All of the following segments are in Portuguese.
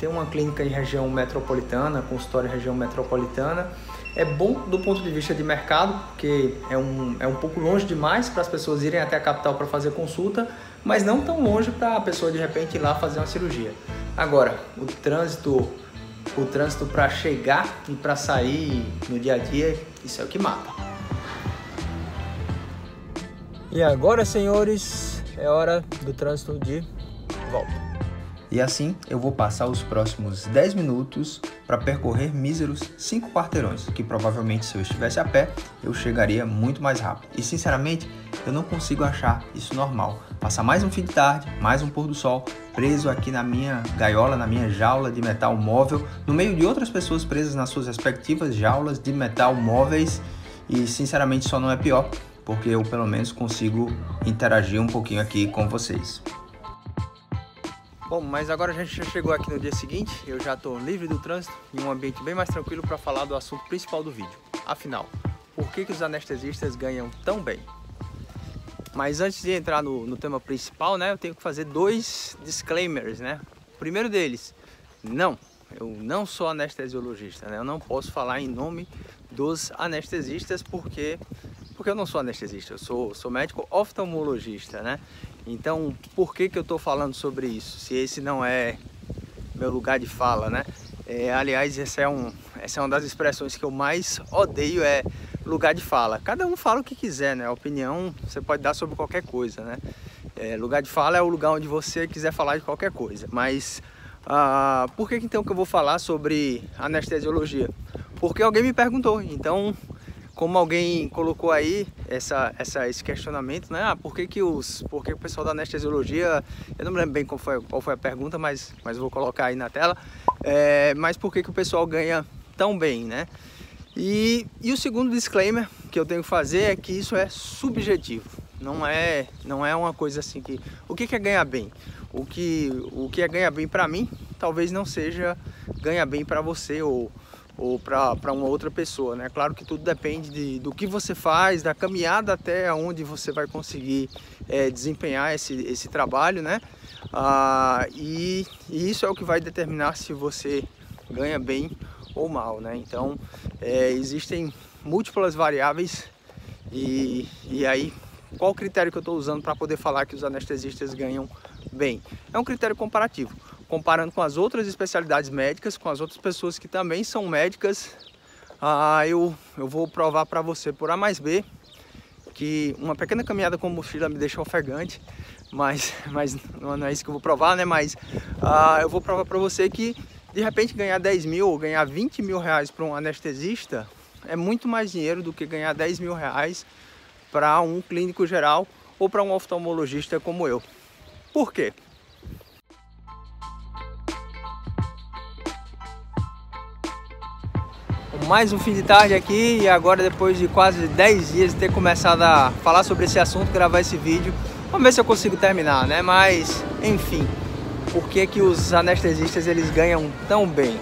ter uma clínica em região metropolitana, consultório em região metropolitana. É bom do ponto de vista de mercado, porque é um pouco longe demais para as pessoas irem até a capital para fazer consulta, mas não tão longe para a pessoa de repente ir lá fazer uma cirurgia. Agora, o trânsito para chegar e para sair no dia a dia, isso é o que mata. E agora, senhores, é hora do trânsito de volta. E assim eu vou passar os próximos 10 minutos para percorrer míseros 5 quarteirões, que provavelmente se eu estivesse a pé, eu chegaria muito mais rápido. E sinceramente, eu não consigo achar isso normal. Passar mais um fim de tarde, mais um pôr do sol, preso aqui na minha gaiola, na minha jaula de metal móvel, no meio de outras pessoas presas nas suas respectivas jaulas de metal móveis, e sinceramente só não é pior, porque eu pelo menos consigo interagir um pouquinho aqui com vocês. Bom, mas agora a gente já chegou aqui no dia seguinte, eu já estou livre do trânsito, em um ambiente bem mais tranquilo para falar do assunto principal do vídeo. Afinal, por que os anestesistas ganham tão bem? Mas antes de entrar no tema principal, né, eu tenho que fazer 2 disclaimers, né? O primeiro deles, eu não sou anestesiologista, né? Eu não posso falar em nome dos anestesistas porque eu não sou anestesista, eu sou médico oftalmologista, né? Então, por que eu estou falando sobre isso, se esse não é meu lugar de fala, né? Aliás, essa é uma das expressões que eu mais odeio, é lugar de fala. Cada um fala o que quiser, né? A opinião você pode dar sobre qualquer coisa, né? Lugar de fala é o lugar onde você quiser falar de qualquer coisa. Mas por que então que eu vou falar sobre anestesiologia? Porque alguém me perguntou, então... Como alguém colocou aí esse questionamento, né? Por que o pessoal da anestesiologia, eu não me lembro bem qual foi a pergunta, mas eu vou colocar aí na tela, mas por que o pessoal ganha tão bem, né? E o segundo disclaimer que eu tenho que fazer é que isso é subjetivo, não é uma coisa assim que... O que é ganhar bem? O que é ganhar bem para mim, talvez não seja ganhar bem para você ou para uma outra pessoa, né? Claro que tudo depende do que você faz, da caminhada até onde você vai conseguir desempenhar esse trabalho, né? E isso é o que vai determinar se você ganha bem ou mal, né? Então, existem múltiplas variáveis e aí, qual o critério que eu estou usando para poder falar que os anestesistas ganham bem? É um critério comparativo. Comparando com as outras especialidades médicas, com as outras pessoas que também são médicas, eu vou provar para você por A mais B que uma pequena caminhada com mochila me deixa ofegante, mas não é isso que eu vou provar, né? Mas eu vou provar para você que de repente ganhar 10 mil ou ganhar 20 mil reais para um anestesista é muito mais dinheiro do que ganhar 10 mil reais para um clínico geral ou para um oftalmologista como eu. Por quê? Mais um fim de tarde aqui e agora, depois de quase 10 dias de ter começado a falar sobre esse assunto, gravar esse vídeo, vamos ver se eu consigo terminar, né? Mas, enfim, por que os anestesistas eles ganham tão bem?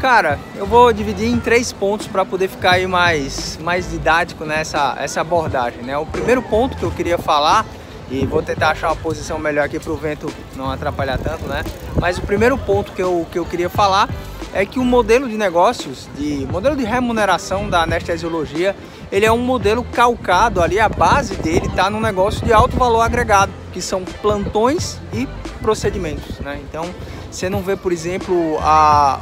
Cara, eu vou dividir em 3 pontos para poder ficar aí mais didático nessa abordagem, né? O primeiro ponto que eu queria falar, e vou tentar achar uma posição melhor aqui para o vento não atrapalhar tanto, né? Mas o primeiro ponto que eu queria falar é que o modelo de negócios, modelo de remuneração da anestesiologia, ele é um modelo calcado ali, a base dele está num negócio de alto valor agregado, que são plantões e procedimentos, né? Então, você não vê, por exemplo,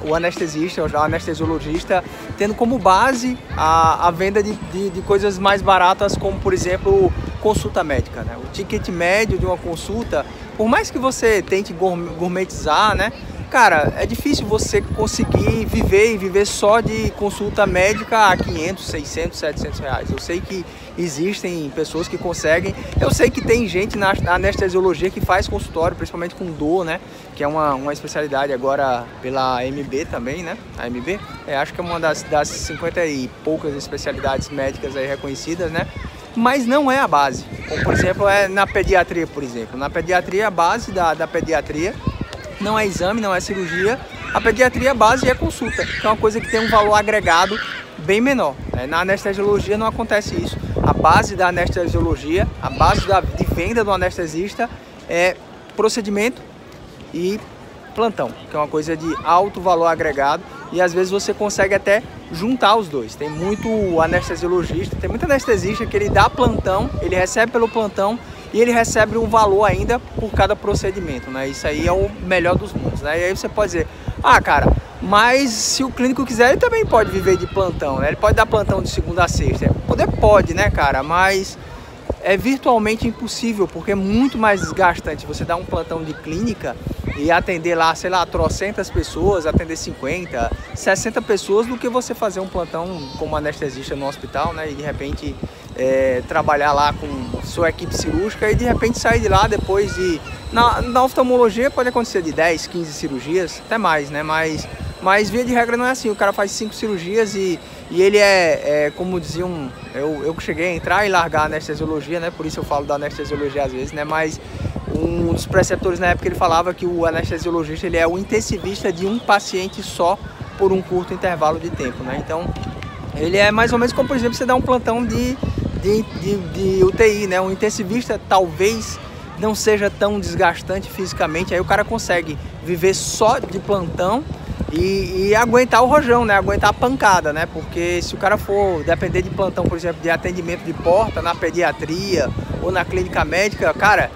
o anestesista, o anestesiologista, tendo como base a venda de coisas mais baratas, como, por exemplo, consulta médica, né? O ticket médio de uma consulta, por mais que você tente gourmetizar, né? Cara, é difícil você conseguir viver só de consulta médica a 500, 600, 700 reais. Eu sei que existem pessoas que conseguem. Eu sei que tem gente na anestesiologia que faz consultório, principalmente com dor, né? Que é uma especialidade agora pela AMB também, né? A AMB, acho que é uma das 50 e poucas especialidades médicas aí reconhecidas, né? Mas não é a base. Como, por exemplo, na pediatria, por exemplo. Na pediatria, a base da pediatria não é exame, não é cirurgia. A pediatria base é consulta, que é uma coisa que tem um valor agregado bem menor. Na anestesiologia não acontece isso. A base da anestesiologia, a base de venda do anestesista é procedimento e plantão, que é uma coisa de alto valor agregado, e às vezes você consegue até juntar os dois. Tem muito anestesiologista, tem muito anestesista que ele dá plantão, ele recebe pelo plantão e ele recebe um valor ainda por cada procedimento, né? Isso aí é o melhor dos mundos, né? E aí você pode dizer, ah, cara, mas se o clínico quiser, ele também pode viver de plantão, né? Ele pode dar plantão de segunda a sexta. Poder pode, né, cara? Mas é virtualmente impossível, porque é muito mais desgastante você dar um plantão de clínica e atender lá, sei lá, trocentas pessoas, atender 50, 60 pessoas, do que você fazer um plantão como anestesista no hospital, né? E de repente trabalhar lá com sua equipe cirúrgica e de repente sair de lá depois de... Na oftalmologia pode acontecer de 10, 15 cirurgias, até mais, né? Mas via de regra não é assim, o cara faz 5 cirurgias e ele como diziam, eu cheguei a entrar e largar a anestesiologia, né? Por isso eu falo da anestesiologia às vezes, né? Mas um dos preceptores na época ele falava que o anestesiologista ele é o intensivista de um paciente só por um curto intervalo de tempo, né? Então ele é mais ou menos como, por exemplo, você dá um plantão de UTI, né? Um intensivista talvez não seja tão desgastante fisicamente, aí o cara consegue viver só de plantão e aguentar o rojão, né? Aguentar a pancada, né? Porque se o cara for depender de plantão, por exemplo, de atendimento de porta na pediatria ou na clínica médica, cara,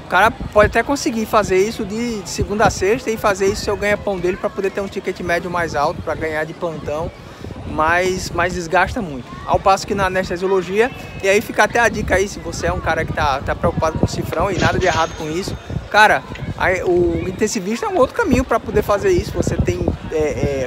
o cara pode até conseguir fazer isso de segunda a sexta e fazer isso seu ganha-pão dele para poder ter um ticket médio mais alto para ganhar de plantão, mas desgasta muito. Ao passo que na anestesiologia, e aí fica até a dica aí, se você é um cara que tá preocupado com cifrão e nada de errado com isso, cara, o intensivista é um outro caminho para poder fazer isso. Você tem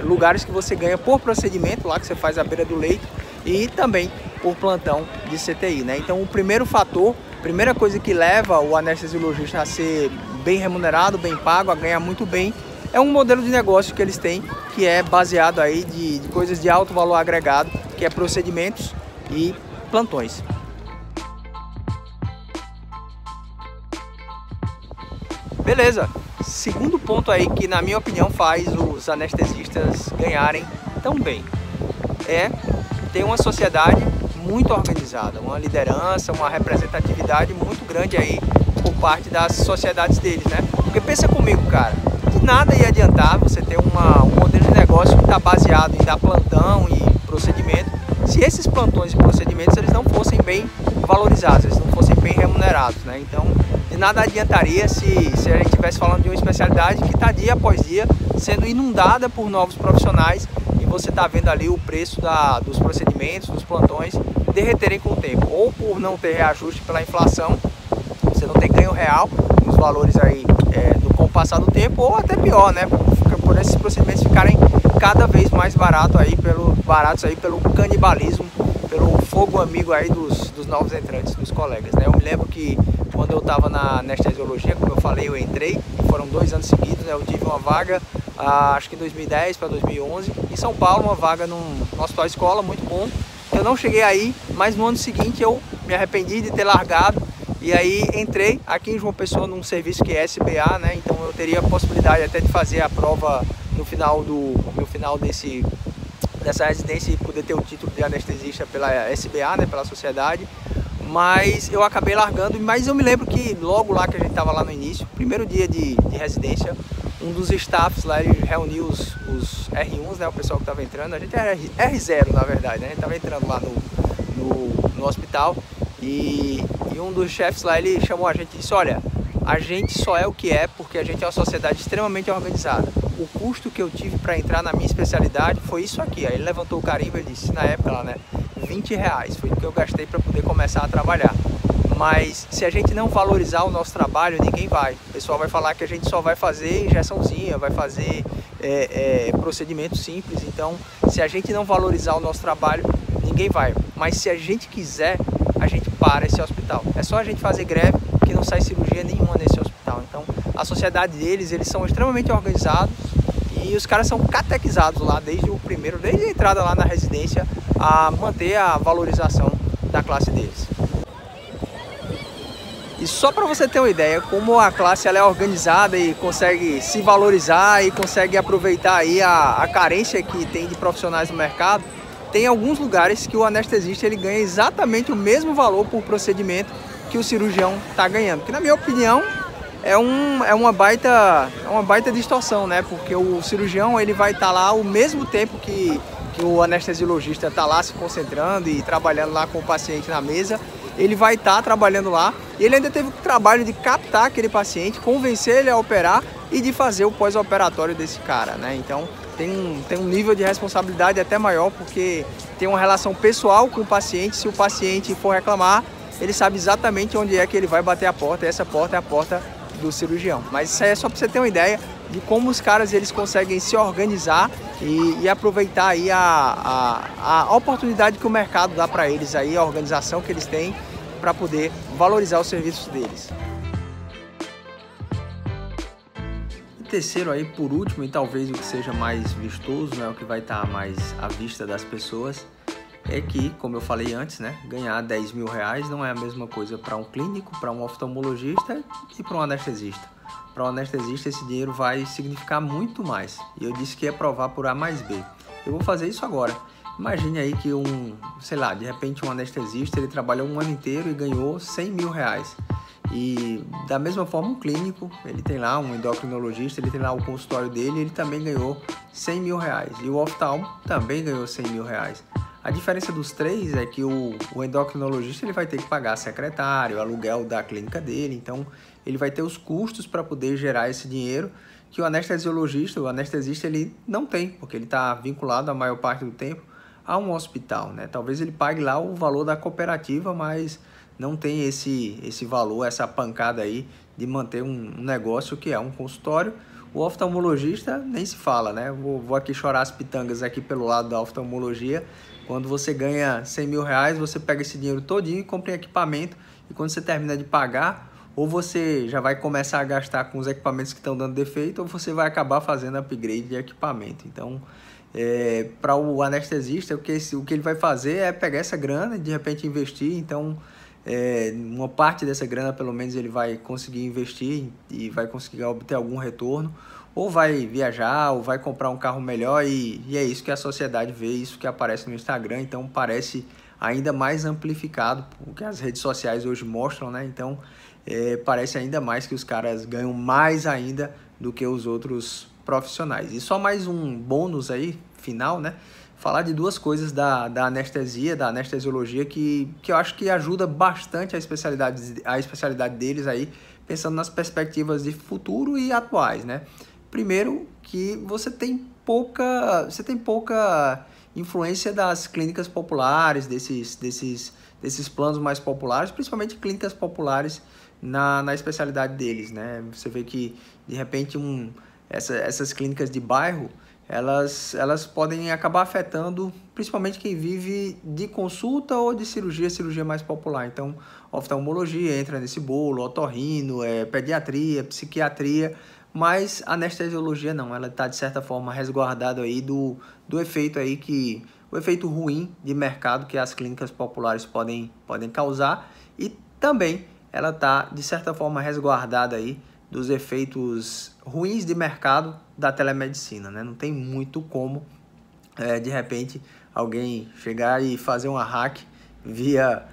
lugares que você ganha por procedimento, lá que você faz à beira do leito, e também por plantão de CTI, né? Então o primeiro fator, primeira coisa que leva o anestesiologista a ser bem remunerado, bem pago, a ganhar muito bem, é um modelo de negócio que eles têm, que é baseado aí de coisas de alto valor agregado, que é procedimentos e plantões. Beleza, segundo ponto aí que na minha opinião faz os anestesistas ganharem tão bem é ter uma sociedade muito organizada, uma liderança, uma representatividade muito grande aí por parte das sociedades deles, né? Porque pensa comigo, cara, de nada ia adiantar você ter um modelo de negócio que está baseado em dar plantão e procedimento, se esses plantões e procedimentos eles não fossem bem valorizados, eles não fossem bem remunerados, né? Então, de nada adiantaria se a gente estivesse falando de uma especialidade que está dia após dia sendo inundada por novos profissionais e você está vendo ali o preço dos procedimentos, dos plantões derreterem com o tempo, ou por não ter reajuste pela inflação, você não tem ganho real nos valores aí com o passar do tempo, ou até pior, né? Por esses procedimentos ficarem cada vez mais baratos aí pelo canibalismo, pelo fogo amigo aí dos novos entrantes, dos colegas, né? Eu me lembro que quando eu estava na anestesiologia, como eu falei, eu entrei, e foram 2 anos seguidos, né? Eu tive uma vaga, acho que em 2010 para 2011, em São Paulo, uma vaga num hospital escola, muito bom. Eu não cheguei aí, mas no ano seguinte eu me arrependi de ter largado, e aí entrei aqui em João Pessoa num serviço que é SBA, né? Então eu teria a possibilidade até de fazer a prova no final dessa residência e poder ter o título de anestesista pela SBA, né? Pela sociedade. Mas eu acabei largando, mas eu me lembro que logo lá que a gente estava lá no início, primeiro dia de residência, um dos staffs lá, ele reuniu os R1s, né, o pessoal que estava entrando, a gente era R0 na verdade, né, a gente estava entrando lá no hospital e um dos chefes lá, ele chamou a gente e disse, olha, a gente só é o que é porque a gente é uma sociedade extremamente organizada. O custo que eu tive para entrar na minha especialidade foi isso aqui. Aí ele levantou o carimbo e disse, na época lá, né, R$20 foi o que eu gastei para poder começar a trabalhar. Mas se a gente não valorizar o nosso trabalho, ninguém vai. O pessoal vai falar que a gente só vai fazer injeçãozinha, vai fazer procedimento simples. Então, se a gente não valorizar o nosso trabalho, ninguém vai. Mas se a gente quiser, a gente para esse hospital. É só a gente fazer greve que não sai cirurgia nenhuma nesse hospital. Então, a sociedade deles, eles são extremamente organizados e os caras são catequizados lá desde a entrada lá na residência a manter a valorização da classe deles. E só para você ter uma ideia como a classe ela é organizada e consegue se valorizar e consegue aproveitar aí a carência que tem de profissionais no mercado, tem alguns lugares que o anestesista ele ganha exatamente o mesmo valor por procedimento que o cirurgião está ganhando. Que na minha opinião é uma baita distorção, né? Porque o cirurgião ele vai estar lá ao mesmo tempo que o anestesiologista está lá se concentrando e trabalhando lá com o paciente na mesa, ele vai estar trabalhando lá e ele ainda teve o trabalho de captar aquele paciente, convencer ele a operar e de fazer o pós-operatório desse cara, né? Então tem um nível de responsabilidade até maior, porque tem uma relação pessoal com o paciente. Se o paciente for reclamar, ele sabe exatamente onde é que ele vai bater a porta, e essa porta é a porta do cirurgião. Mas isso aí é só para você ter uma ideia de como os caras eles conseguem se organizar e aproveitar aí a oportunidade que o mercado dá para eles, aí, a organização que eles têm para poder valorizar os serviços deles. E terceiro aí, por último, e talvez o que seja mais vistoso, né, o que vai estar mais à vista das pessoas, é que, como eu falei antes, né, ganhar 10 mil reais não é a mesma coisa para um clínico, para um oftalmologista e para um anestesista. Para um anestesista esse dinheiro vai significar muito mais. E eu disse que ia provar por A mais B. Eu vou fazer isso agora. Imagine aí que de repente um anestesista, ele trabalhou um ano inteiro e ganhou 100 mil reais. E da mesma forma um clínico, ele tem lá um endocrinologista, ele tem lá o consultório dele, ele também ganhou 100 mil reais. E o oftalmo também ganhou 100 mil reais. A diferença dos três é que o endocrinologista ele vai ter que pagar secretário, aluguel da clínica dele, então ele vai ter os custos para poder gerar esse dinheiro que o anestesista ele não tem, porque ele está vinculado a maior parte do tempo a um hospital, né? Talvez ele pague lá o valor da cooperativa, mas não tem esse valor, essa pancada aí de manter um negócio que é um consultório. O oftalmologista nem se fala, né? Vou aqui chorar as pitangas aqui pelo lado da oftalmologia. Quando você ganha 100 mil reais, você pega esse dinheiro todinho e compra equipamento. E quando você termina de pagar, ou você já vai começar a gastar com os equipamentos que estão dando defeito, ou você vai acabar fazendo upgrade de equipamento. Então, para o anestesista, o que ele vai fazer é pegar essa grana e de repente investir. Então, uma parte dessa grana, pelo menos, ele vai conseguir investir e vai conseguir obter algum retorno. Ou vai viajar, ou vai comprar um carro melhor, e é isso que a sociedade vê, isso que aparece no Instagram. Então parece ainda mais amplificado, o que as redes sociais hoje mostram, né? Então parece ainda mais que os caras ganham mais ainda do que os outros profissionais. E só mais um bônus aí, final, né? Falar de duas coisas da anestesia, da anestesiologia, que eu acho que ajuda bastante a especialidade deles aí, pensando nas perspectivas de futuro e atuais, né? Primeiro, que você tem pouca influência das clínicas populares, desses planos mais populares, principalmente clínicas populares na especialidade deles, né? Você vê que, de repente, essas clínicas de bairro, elas podem acabar afetando principalmente quem vive de consulta ou de cirurgia mais popular. Então, oftalmologia entra nesse bolo, otorrino, pediatria, psiquiatria, mas a anestesiologia não, ela está de certa forma resguardada aí do efeito aí o efeito ruim de mercado que as clínicas populares podem causar, e também ela está de certa forma resguardada aí dos efeitos ruins de mercado da telemedicina, né? Não tem muito como de repente alguém chegar e fazer uma hack via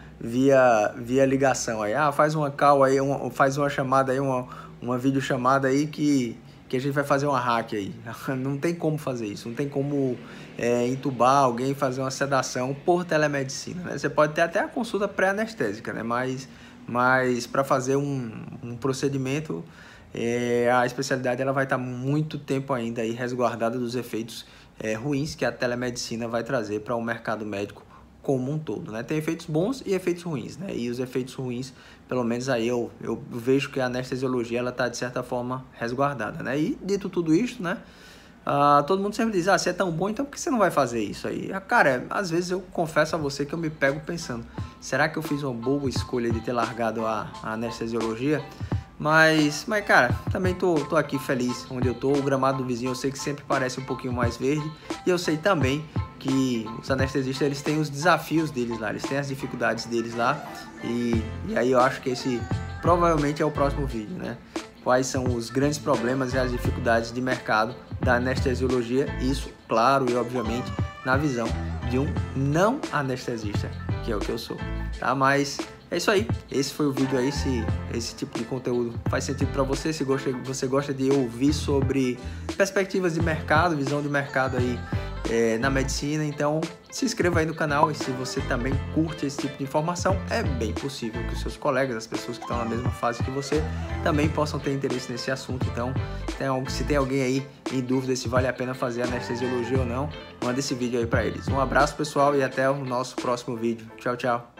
ligação aí, faz uma call aí, faz uma chamada aí, uma videochamada aí que a gente vai fazer uma hack aí. Não tem como fazer isso, não tem como entubar alguém, fazer uma sedação por telemedicina, né? Você pode ter até a consulta pré-anestésica, né? Mas para fazer um procedimento, a especialidade ela vai estar muito tempo ainda aí resguardada dos efeitos ruins que a telemedicina vai trazer para o mercado médico como um todo, né? Tem efeitos bons e efeitos ruins, né? E os efeitos ruins, pelo menos aí eu vejo que a anestesiologia ela está de certa forma resguardada, né? E dito tudo isso, né? Todo mundo sempre diz, se é tão bom, então por que você não vai fazer isso aí? Cara, às vezes eu confesso a você que eu me pego pensando, será que eu fiz uma boa escolha de ter largado a anestesiologia? Mas cara, também tô aqui feliz onde eu tô. O gramado do vizinho eu sei que sempre parece um pouquinho mais verde, e eu sei também que os anestesistas eles têm os desafios deles lá, eles têm as dificuldades deles lá, e aí eu acho que esse provavelmente é o próximo vídeo, né? Quais são os grandes problemas e as dificuldades de mercado da anestesiologia, isso, claro, e obviamente na visão de um não anestesista, que é o que eu sou, tá? Mas É isso aí, esse foi o vídeo aí, se esse tipo de conteúdo faz sentido para você, se você gosta de ouvir sobre perspectivas de mercado, visão de mercado aí na medicina, então se inscreva aí no canal, e se você também curte esse tipo de informação, é bem possível que os seus colegas, as pessoas que estão na mesma fase que você, também possam ter interesse nesse assunto. Então, se tem alguém aí em dúvida se vale a pena fazer anestesiologia ou não, manda esse vídeo aí para eles. Um abraço, pessoal, e até o nosso próximo vídeo. Tchau, tchau!